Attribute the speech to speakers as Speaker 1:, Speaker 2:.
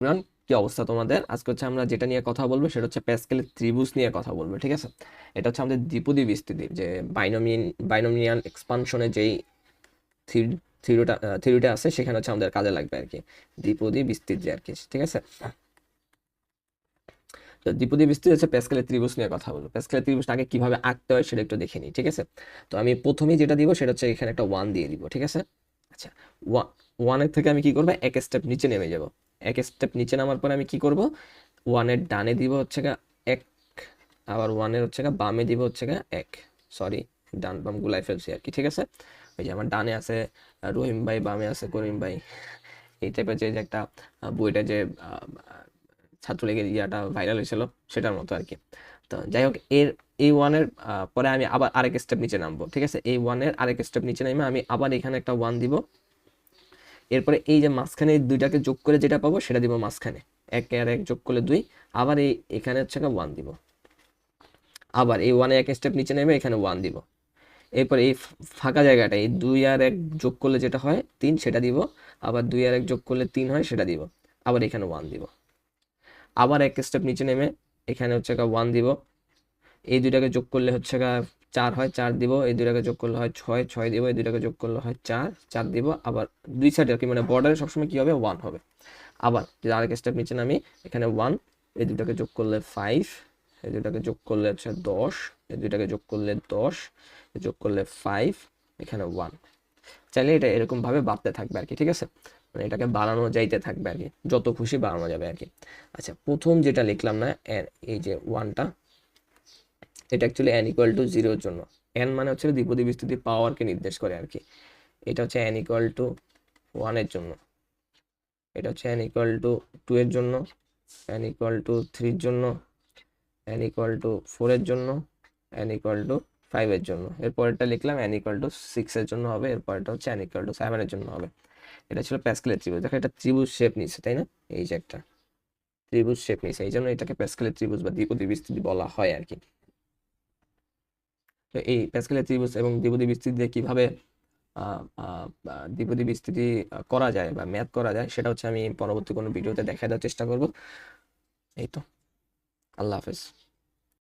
Speaker 1: ইমরান, কি অবস্থা তোমাদের? আজকে হচ্ছে আমরা যেটা নিয়ে কথা বলবো সেটা হচ্ছে প্যাসকেলের ত্রিভুজ নিয়ে কথা বলবো, ঠিক আছে? এটা হচ্ছে আমাদের দ্বিপদী বিস্তৃতি, যে বাইনোমিয়াল এক্সপানশনে যেই থিওরিটা আছে সেখানে হচ্ছে আমাদের কাজে লাগবে আর কি, দ্বিপদী বিস্তৃতি আর কি, ঠিক আছে? তো দ্বিপদী বিস্তৃতি হচ্ছে প্যাসকেলের ত্রিভুজ নিয়ে কথা বলবো। প্যাসকেলের ত্রিভুজটা আগে কিভাবে আঁকতে হয় সেটা একটু দেখে নিই, ঠিক আছে? তো আমি প্রথমেই যেটা দিব সেটা হচ্ছে এখানে একটা ওয়ান দিয়ে দিব, ঠিক আছে? আচ্ছা, ওয়ানের থেকে আমি কি করবো, এক স্টেপ নিচে নেমে যাব। এক স্টেপ নিচে নামার পরে আমি কি করব, ওয়ানের ডানে দিব হচ্ছে গা এক, আবার ওয়ানের হচ্ছে গা বামে দিব হচ্ছে গা এক। সরি, ডান বাম গুলাই ফেলছি আর কি, ঠিক আছে? ওই যে আমার ডানে আছে রহিম ভাই, বামে আছে করিম ভাই, এই টাইপের যে যে একটা বইটা যে ছাত্রলীগের ইয়াটা ভাইরাল হয়েছিল সেটার মতো আর কি। তো যাই হোক, এই ওয়ানের পরে আমি আবার আরেক স্টেপ নিচে নামবো, ঠিক আছে? এই ওয়ানের আরেক স্টেপ নিচে নামে আমি আবার এখানে একটা ওয়ান দিব। এরপরে এই যে মাঝখানে এই দুইটাকে যোগ করে যেটা পাবো সেটা দিব মাঝখানে, এক আর এক যোগ করলে দুই। আবার এখানে হচ্ছে ওয়ান দিব, আবার এই ওয়ানে এক স্টেপ নিচে নেমে এখানে ওয়ান দিব। এরপর এই ফাঁকা জায়গাটা, এই দুই আর এক যোগ করলে যেটা হয় তিন সেটা দিব। আবার দুই আর এক যোগ করলে তিন হয় সেটা দিব। আবার এখানে ওয়ান দিব। আবার এক স্টেপ নিচে নেমে এখানে হচ্ছে ওয়ান দিব। এই দুইটাকে যোগ করলে হচ্ছে চার হয়, চার দিব। এই দুইটাকে যোগ করলে হয় ছয়, ছয় দিব। এই দুইটাকে যোগ করলে হয় চার, চার দিব। আবার দুই সাইডে আর কি, মানে বর্ডারে সবসময় কি হবে, ওয়ান হবে। আবার যদি আরেক স্টেপ নিচে নামি, এখানে ওয়ান, এই দুটাকে যোগ করলে ফাইভ, এই দুটাকে যোগ করলে হচ্ছে দশ, এই দুটাকে যোগ করলে দশ, যোগ করলে ফাইভ, এখানে ওয়ান। চাইলে এটা এরকম ভাবে বাড়তে থাকবে আর কি, ঠিক আছে? মানে এটাকে বাড়ানো যাইতে থাকবে আর কি, যত খুশি বাড়ানো যাবে আর কি। আচ্ছা, প্রথম যেটা লিখলাম না, এই যে ওয়ানটা, এটা অ্যাকচুয়ালি n ইকুয়াল টু জিরোর জন্য। n মানে হচ্ছে দ্বিপদী বিস্তৃতির পাওয়ারকে নির্দেশ করে আর কি। এটা হচ্ছে n ইকুয়াল টু ওয়ানের জন্য, এটা হচ্ছে n ইকুয়াল টু টু এর জন্য, n ইকুয়াল টু থ্রির জন্য, n ইকুয়াল টু ফোরের জন্য, n ইকুয়াল টু ফাইভের জন্য। এরপরটা লিখলাম n ইকুয়াল টু সিক্সের জন্য হবে, এরপরটা হচ্ছে n ইকুয়াল টু সেভেনের জন্য হবে। এটা ছিল প্যাসকেলের ত্রিভুজ। দেখো, এটা ত্রিভুজ শেপ নিচ্ছে, তাই না? এই যে একটা ত্রিভুজ শেপ নিচ্ছে, এই জন্য এটাকে প্যাসকেলের ত্রিভুজ বা দ্বিপদী বিস্তৃতি বলা হয় আর কি। তো এই প্যাসকেলের ত্রিভুজ এবং দ্বিপদী বিস্তৃতি দিয়ে কিভাবে দ্বিপদী বিস্তৃতি করা যায় বা ম্যাথ করা যায় সেটা হচ্ছে আমি পরবর্তী কোনো ভিডিওতে দেখায় দেওয়ার চেষ্টা করব। এই তো, আল্লাহ হাফেজ।